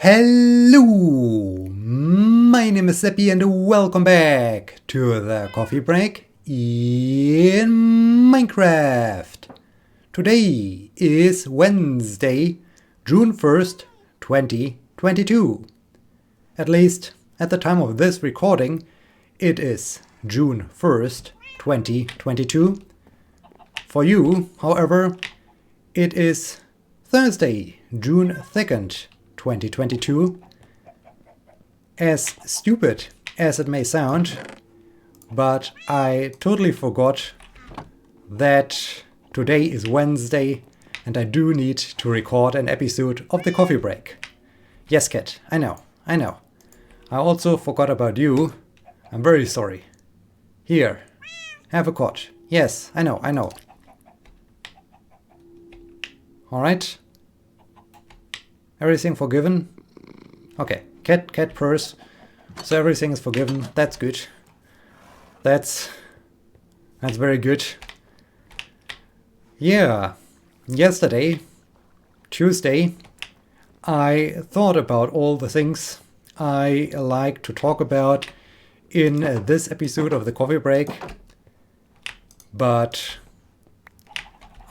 Hello, my name is Sebbi and welcome back to the coffee break in Minecraft. Today is Wednesday, June 1st, 2022. At least at the time of this recording, it is June 1st, 2022. For you, however, it is Thursday, June 2nd, 2022. As stupid as it may sound, but I totally forgot that today is Wednesday and I do need to record an episode of the coffee break. Yes, cat, I know. I also forgot about you. I'm very sorry. Here, have a cot. Yes, I know. Alright. Everything forgiven? Okay, cat purse. So everything is forgiven. That's good. That's very good. Yeah. Yesterday, Tuesday, I thought about all the things I like to talk about in this episode of the coffee break. But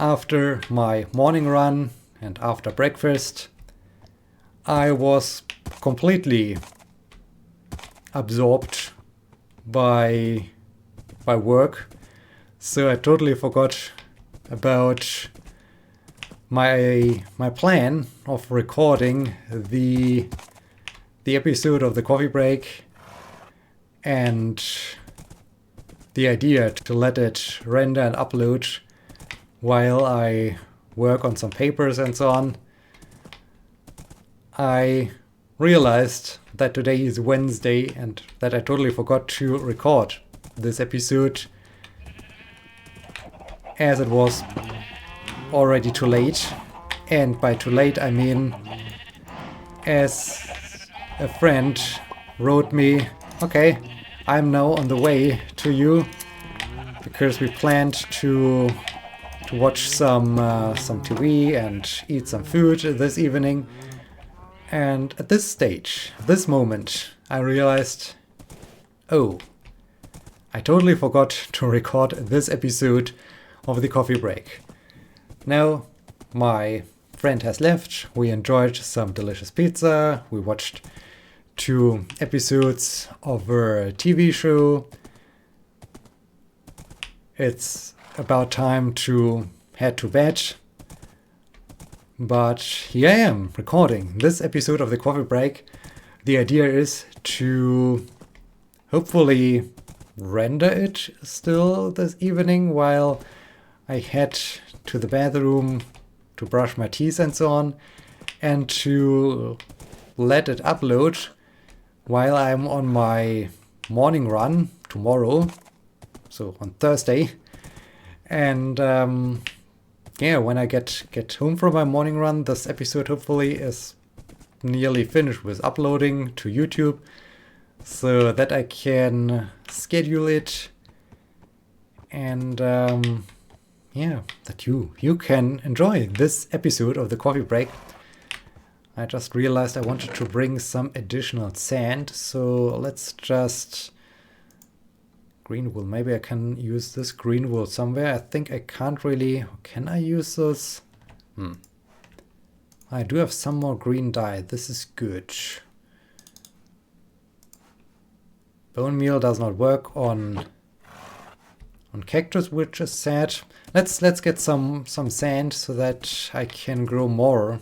after my morning run and after breakfast, I was completely absorbed by work, so I totally forgot about my plan of recording the episode of the coffee break and the idea to let it render and upload while I work on some papers and so on. I realized that today is Wednesday and that I totally forgot to record this episode, as it was already too late. And by too late I mean as a friend wrote me, okay, I'm now on the way to you because we planned to watch some TV and eat some food this evening. And at this stage, this moment, I realized, oh, I totally forgot to record this episode of the coffee break. Now, my friend has left, we enjoyed some delicious pizza, we watched 2 episodes of her TV show. It's about time to head to bed. But here I am recording this episode of the coffee break. The idea is to hopefully render it still this evening while I head to the bathroom to brush my teeth and so on, and to let it upload while I'm on my morning run tomorrow, so on Thursday. And yeah, when I get home from my morning run, this episode hopefully is nearly finished with uploading to YouTube, so that I can schedule it and yeah, that you can enjoy this episode of the coffee break. I just realized I wanted to bring some additional sand, so let's just green wool. Maybe I can use this green wool somewhere. I think I can't really. Can I use those? I do have some more green dye. This is good. Bone meal does not work on cactus, which is sad. Let's get some sand so that I can grow more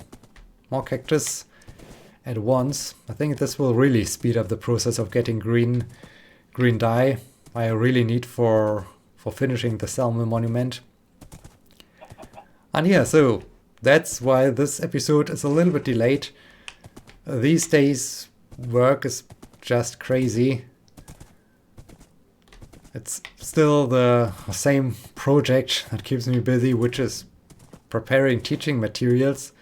cactus at once. I think this will really speed up the process of getting green dye I really need for finishing the Salmon Monument. And yeah, so that's why this episode is a little bit delayed. These days work is just crazy. It's still the same project that keeps me busy, which is preparing teaching materials.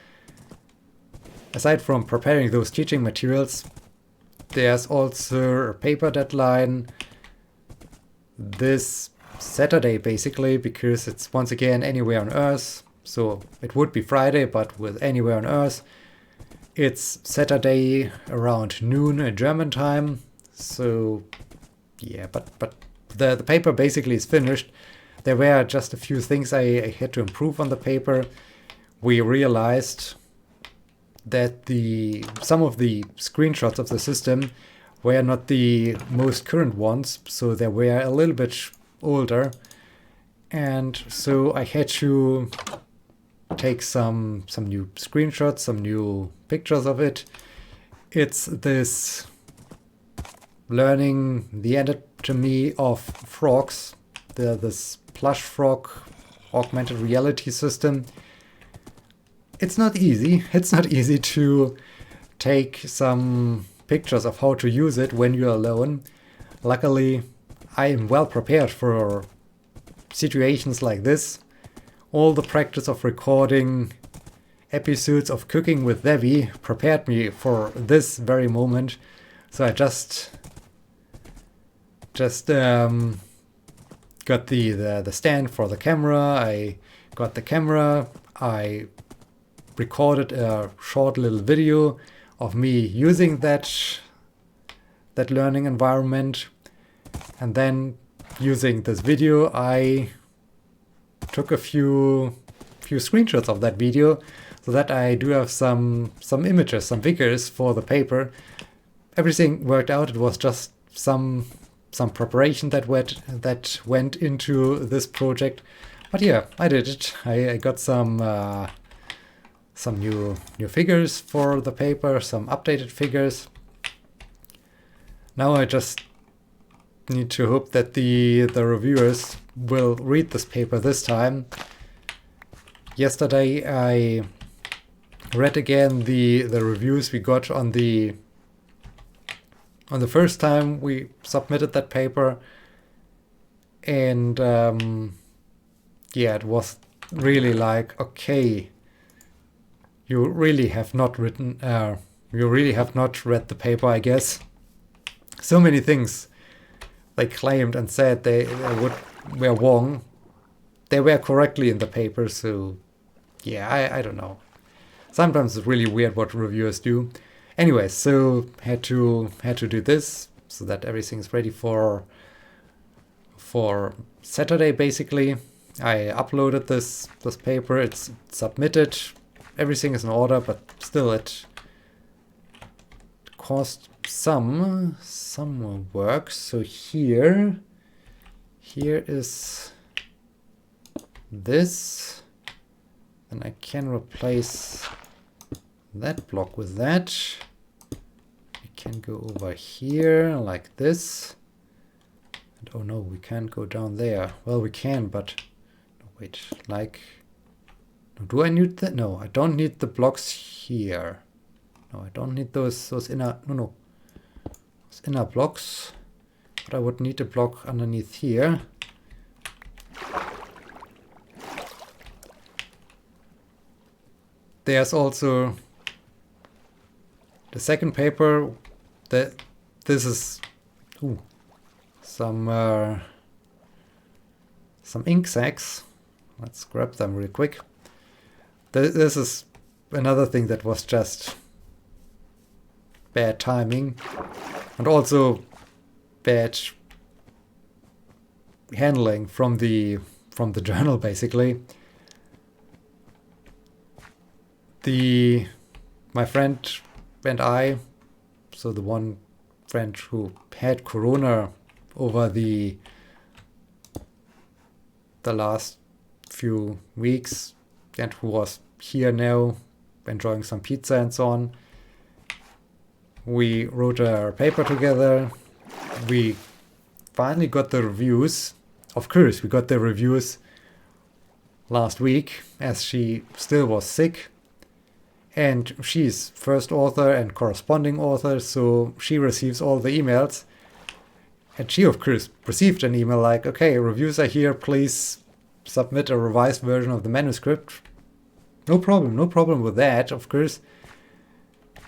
Aside from preparing those teaching materials, there's also a paper deadline this Saturday, basically, because it's once again Anywhere on Earth. So it would be Friday, but with Anywhere on Earth. It's Saturday around noon German time. So yeah, but the paper basically is finished. There were just a few things I had to improve on the paper. We realized that some of the screenshots of the system were not the most current ones, so they were a little bit older. And so I had to take some new screenshots, some new pictures of it. It's this learning the anatomy of frogs, this plush frog augmented reality system. It's not easy. It's not easy to take some pictures of how to use it when you're alone. Luckily, I am well prepared for situations like this. All the practice of recording episodes of Cooking with Debbie prepared me for this very moment. So I just got the stand for the camera. I got the camera. I recorded a short little video of me using that learning environment, and then using this video I took a few screenshots of that video so that I do have some images, some figures for the paper. Everything worked out. It was just some preparation that went into this project. But yeah, I did it. I got some new figures for the paper, some updated figures. Now I just need to hope that the reviewers will read this paper this time. Yesterday I read again the reviews we got on the first time we submitted that paper, and yeah, it was really like, okay, you really have not read the paper, I guess. So many things they claimed and said they were wrong. They were correctly in the paper, so yeah, I don't know. Sometimes it's really weird what reviewers do. Anyway, so had to do this so that everything's ready for Saturday basically. I uploaded this paper, it's submitted, everything is in order, but still it caused some work. So here is this, and I can replace that block with that. We can go over here like this. And oh no, we can't go down there. Well, we can, but no, wait, like, do I need that? No, I don't need the blocks here. No, I don't need those inner, no, those inner blocks. But I would need a block underneath here. There's also the second paper. This is some ink sacs. Let's grab them real quick. This is another thing that was just bad timing, and also bad handling from the journal basically. My friend and I, so the one friend who had corona over the last few weeks and who was here now enjoying some pizza and so on, we wrote a paper together. We finally got the reviews. Of course, we got the reviews last week as she still was sick. And she's first author and corresponding author, so she receives all the emails. And she, of course, received an email like, okay, reviews are here, please submit a revised version of the manuscript. No problem with that, of course.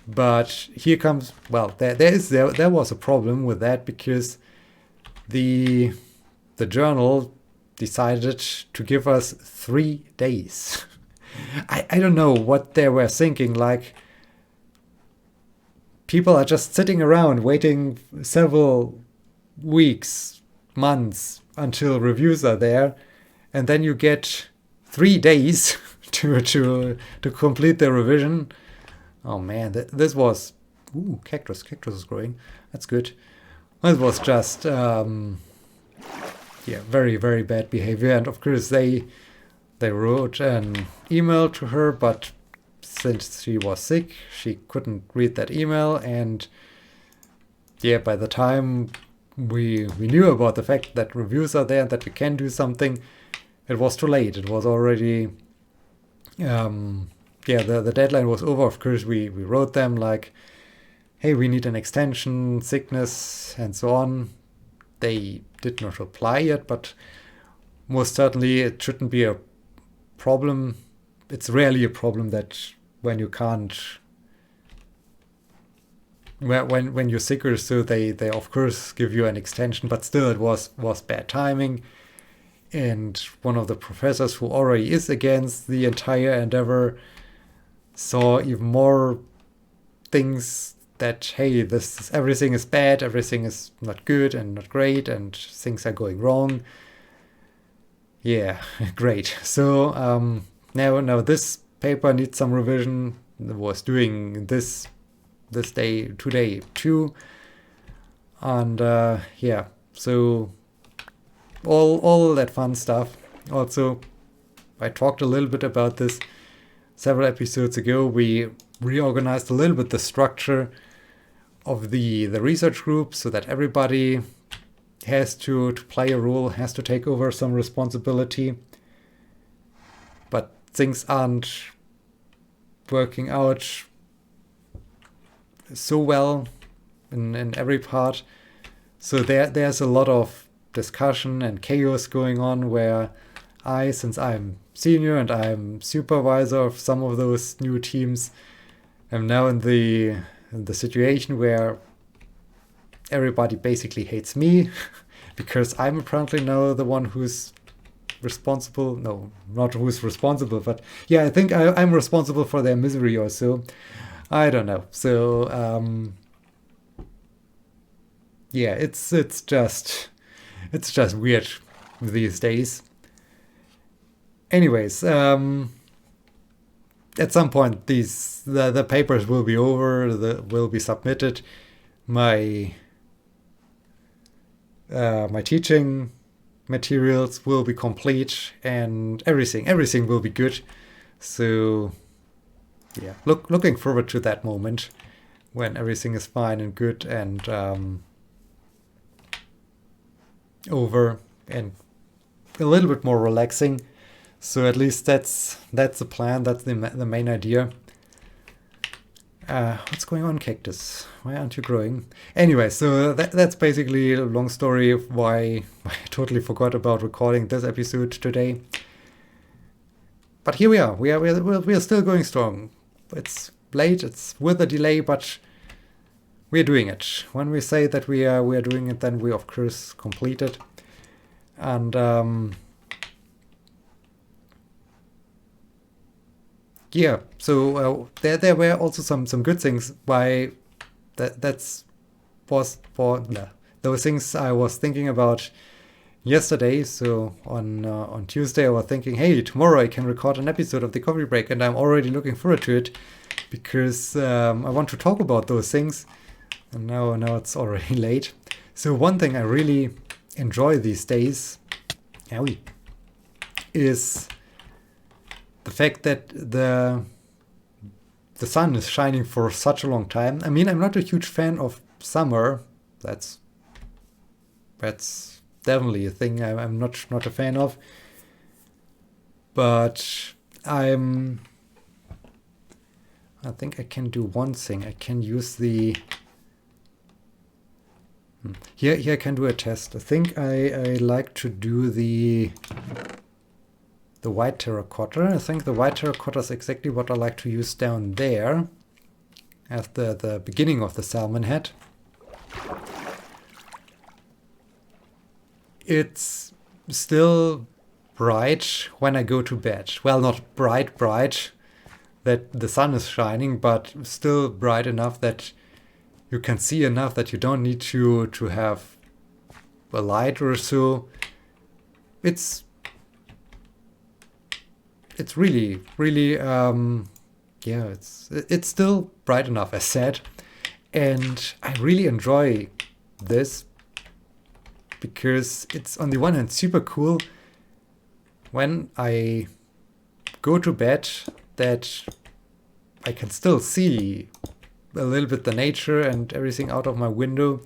But here comes, well, there was a problem with that because the journal decided to give us 3 days. I don't know what they were thinking, like, people are just sitting around waiting several weeks, months until reviews are there, and then you get 3 days to complete the revision. Oh man, this was cactus is growing. That's good. This was just very, very bad behavior. And of course they wrote an email to her, but since she was sick, she couldn't read that email. And by the time we knew about the fact that reviews are there and that we can do something, it was too late. It was already the deadline was over. Of course, we wrote them like, hey, we need an extension, sickness, and so on. They did not reply yet, but most certainly it shouldn't be a problem. It's rarely a problem that when you can't, when you're sick or so, they of course give you an extension, but still it was bad timing. And one of the professors who already is against the entire endeavor saw even more things that, hey, everything is bad, everything is not good and not great, and things are going wrong. Yeah, great. So now this paper needs some revision. I was doing this day, today too, and so all that fun stuff. Also, I talked a little bit about this several episodes ago. We reorganized a little bit the structure of the research group so that everybody has to play a role, has to take over some responsibility. But things aren't working out so well in every part. So there's a lot of discussion and chaos going on where since I'm senior and I'm supervisor of some of those new teams, I'm now in the situation where everybody basically hates me because I'm apparently now the one who's responsible. No, not who's responsible, but I think I'm responsible for their misery or so. I don't know. So it's just weird these days. Anyways, at some point the papers will be over, will be submitted. My teaching materials will be complete, and everything will be good. So looking forward to that moment when everything is fine and good and over and a little bit more relaxing. So at least that's the plan. That's the main idea. What's going on, cactus? Why aren't you growing? Anyway, so that's basically a long story of why I totally forgot about recording this episode today. But here we are. We are still going strong. It's late. It's with a delay, but we're doing it. When we say that we are doing it, then we of course complete it. And so there were also some good things. Why those things I was thinking about yesterday. So on Tuesday I was thinking, hey, tomorrow I can record an episode of the Coffee Break, and I'm already looking forward to it because I want to talk about those things. And now it's already late. So one thing I really enjoy these days, is the fact that the sun is shining for such a long time. I mean, I'm not a huge fan of summer. That's definitely a thing I'm not a fan of. But I think I can do one thing. I can use the here I can do a test. I think I like to do the white terracotta. I think the white terracotta is exactly what I like to use down there at the beginning of the salmon head. It's still bright when I go to bed. Well, not bright that the sun is shining, but still bright enough that you can see enough that you don't need to have a light or so. It's really, really, yeah, it's still bright enough, as said. And I really enjoy this because it's on the one hand super cool when I go to bed that I can still see a little bit the nature and everything out of my window.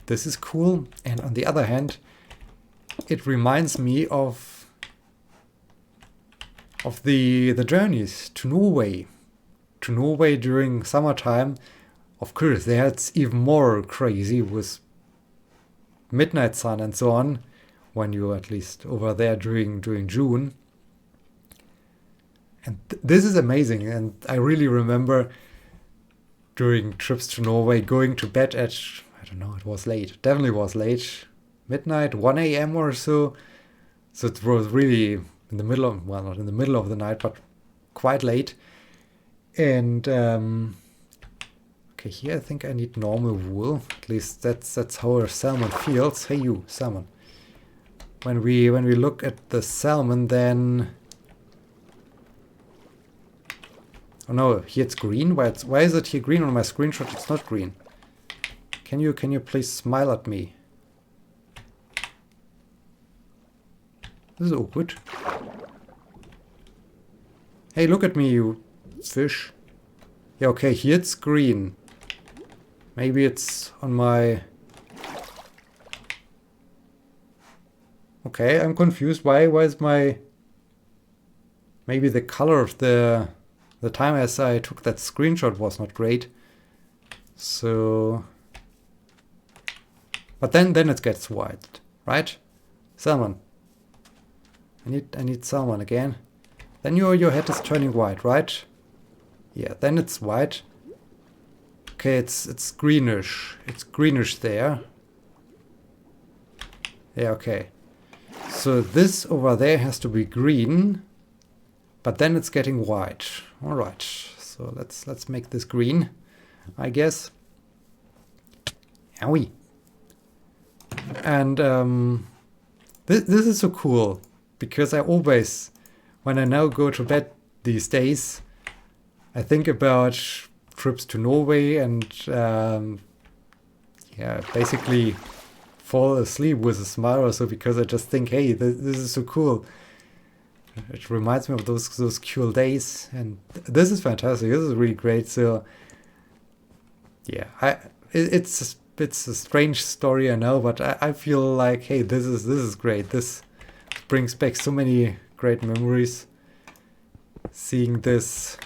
This is cool. And on the other hand, it reminds me of the journeys to Norway. To Norway during summertime. Of course, there it's even more crazy with midnight sun and so on, when you're at least over there during June. And this is amazing. And I really remember during trips to Norway going to bed at, I don't know, it was late. Definitely was late. Midnight, 1 a.m. or so. So it was really in the middle of, well, not in the middle of the night, but quite late. And okay, here I think I need normal wool. At least that's how a salmon feels. Hey you, salmon. When we look at the salmon, then oh no, here it's green. Why is it here green on my screenshot? It's not green. Can you please smile at me? This is awkward. Hey, look at me, you fish. Yeah, okay, here it's green. Maybe it's on my... Okay, I'm confused. Why is my... Maybe the color of the time as I took that screenshot was not great. So... But then it gets white, right? Salmon. I need salmon again. Then your head is turning white, right? Yeah, then it's white. Okay, it's greenish. It's greenish there. Yeah, okay. So this over there has to be green, but then it's getting white. All right. So let's make this green, I guess. Owie. And this is so cool because I always, when I now go to bed these days, I think about trips to Norway and yeah, basically fall asleep with a smile or so because I just think, hey, this is so cool. It reminds me of those cool days, and this is fantastic. This is really great. So yeah, it's a strange story, I know, but I feel like, hey, this is great. This brings back so many great memories. Seeing this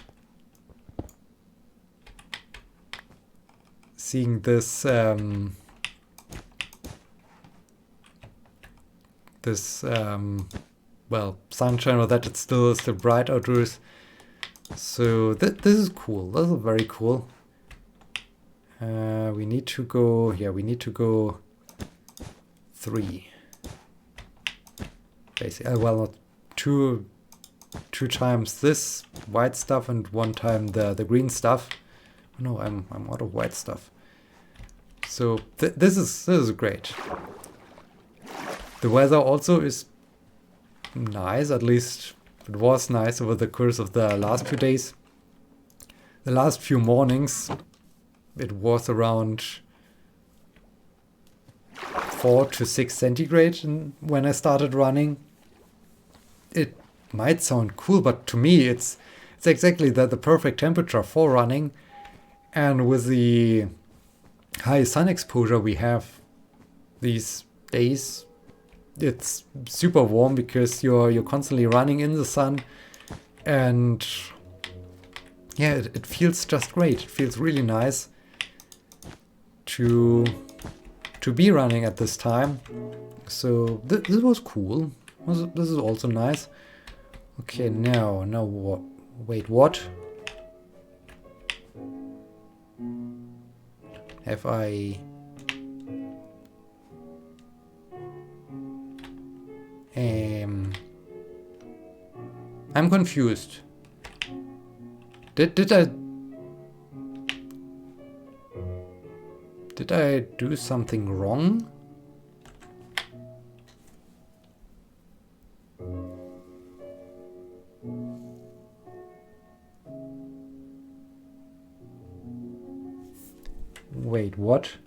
well, sunshine, or that it's still bright outdoors. So this is cool. This is very cool. We need to go, yeah, we need to go 3. Basically, well, not two times this white stuff and 1 time the green stuff. Oh, no, I'm out of white stuff. So this is great. The weather also is nice, at least it was nice over the course of the last few days. The last few mornings, it was around 4 to 6 centigrade when I started running. It might sound cool, but to me it's exactly the perfect temperature for running. And with the high sun exposure we have these days, it's super warm because you're constantly running in the sun, and yeah, it feels just great. It feels really nice to be running at this time. So this was cool. This is also nice. Okay, now what? Wait, what? Have I... I'm confused. Did I... Did I do something wrong? Wait, what?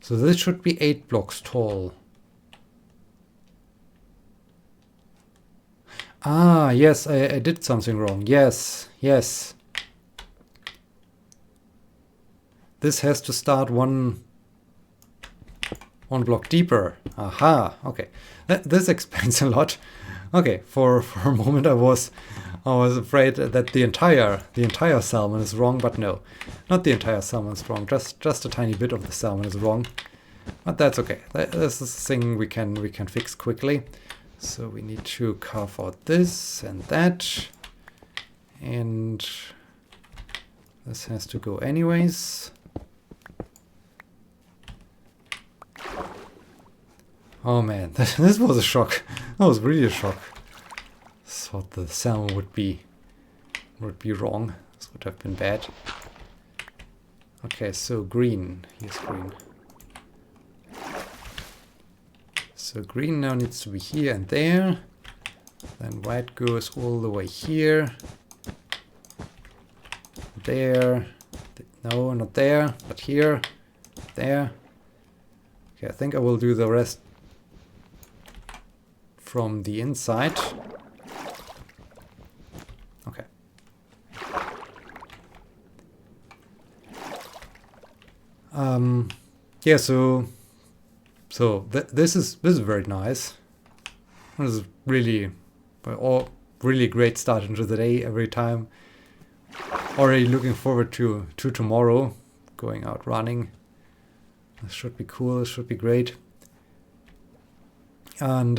So this should be 8 blocks tall. Ah, yes, I did something wrong. Yes, yes. This has to start one block deeper. Aha, okay. This explains a lot. Okay, for a moment I was afraid that the entire salmon is wrong, but no. Not the entire salmon is wrong, just a tiny bit of the salmon is wrong. But that's okay. This is a thing we can fix quickly. So we need to carve out this and that. And this has to go anyways. Oh man, this was a shock. That was really a shock. Thought the salmon would be wrong. This would have been bad. Okay, so green. Here's green. So green now needs to be here and there. Then white goes all the way here. There. No, not there, but here. There. Okay, I think I will do the rest from the inside. Okay. Yeah, so this is very nice. This is really great start into the day every time. Already looking forward to tomorrow, going out running. This should be cool. This should be great. And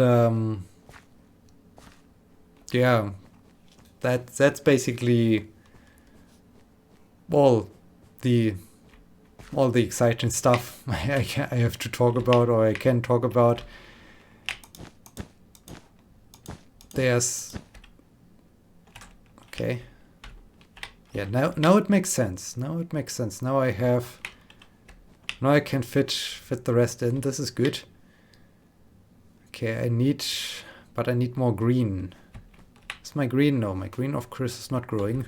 yeah, that's basically all the exciting stuff I have to talk about, or I can talk about. There's okay. Yeah, now it makes sense. Now it makes sense. Now I can fit the rest in. This is good. Okay, I need more green. Is my green? No, my green of course is not growing.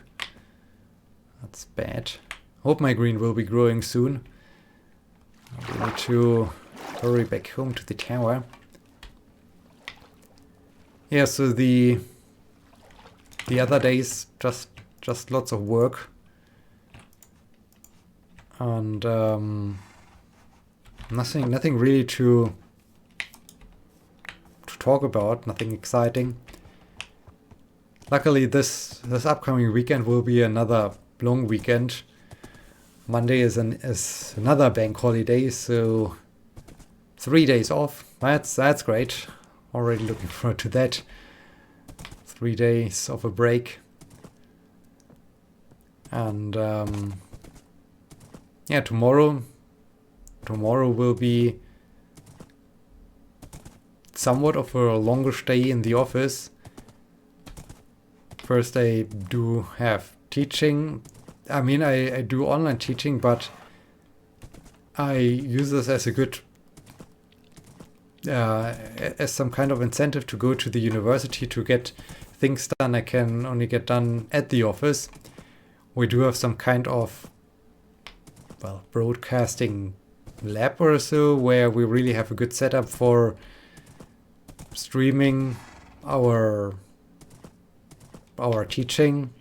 That's bad. Hope my green will be growing soon. We need to hurry back home to the tower. Yeah, so the other days just lots of work. And nothing really to talk about, nothing exciting. Luckily this upcoming weekend will be another long weekend. Monday is another bank holiday, so 3 days off. That's great. Already looking forward to that. 3 days of a break. And yeah, tomorrow will be somewhat of a longer stay in the office. First, I do have teaching. I mean, I do online teaching, but I use this as a good, as some kind of incentive to go to the university to get things done I can only get done at the office. We do have some kind of, well, broadcasting lab or so, where we really have a good setup for streaming our teaching.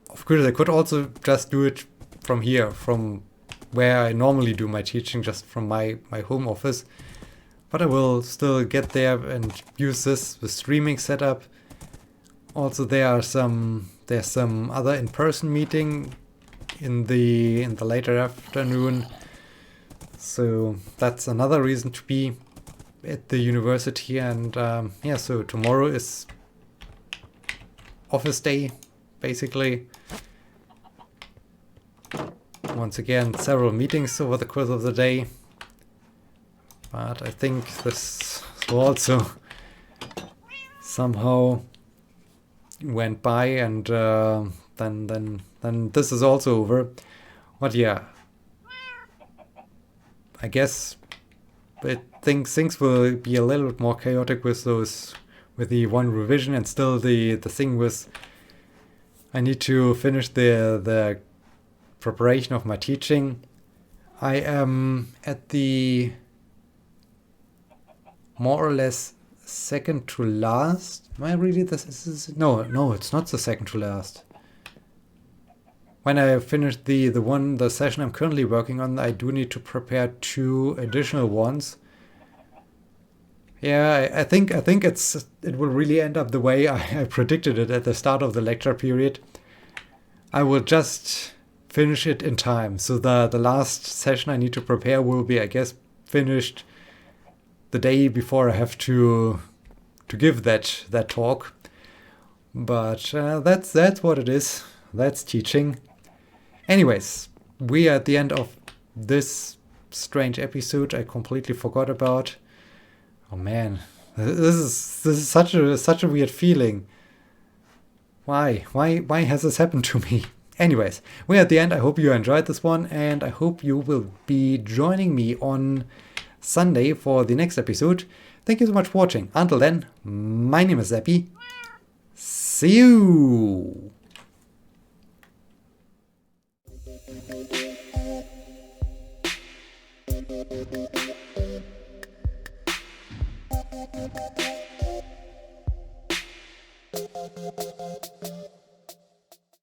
Of course, I could also just do it from here, from where I normally do my teaching, just from my home office. But I will still get there and use the streaming setup. Also, there's some other in-person meeting in the later afternoon. So that's another reason to be at the university. And yeah, so tomorrow is office day, basically. Once again, several meetings over the course of the day. But I think this will also somehow went by, and then this is also over. But yeah, I guess things will be a little bit more chaotic with the one revision, and still the thing with I need to finish the preparation of my teaching. I am at the more or less second to last. Am I really this is no, it's not the second to last. When I finish the session I'm currently working on, I do need to prepare 2 additional ones. Yeah, I think it will really end up the way I predicted it at the start of the lecture period. I will just finish it in time. So the last session I need to prepare will be, I guess, finished the day before I have to give that talk. But that's what it is. That's teaching. Anyways, we are at the end of this strange episode I completely forgot about. Oh man, this is such a weird feeling. Why has this happened to me? Anyways, we're at the end. I hope you enjoyed this one, and I hope you will be joining me on Sunday for the next episode. Thank you so much for watching. Until then, my name is Sebbi. See you!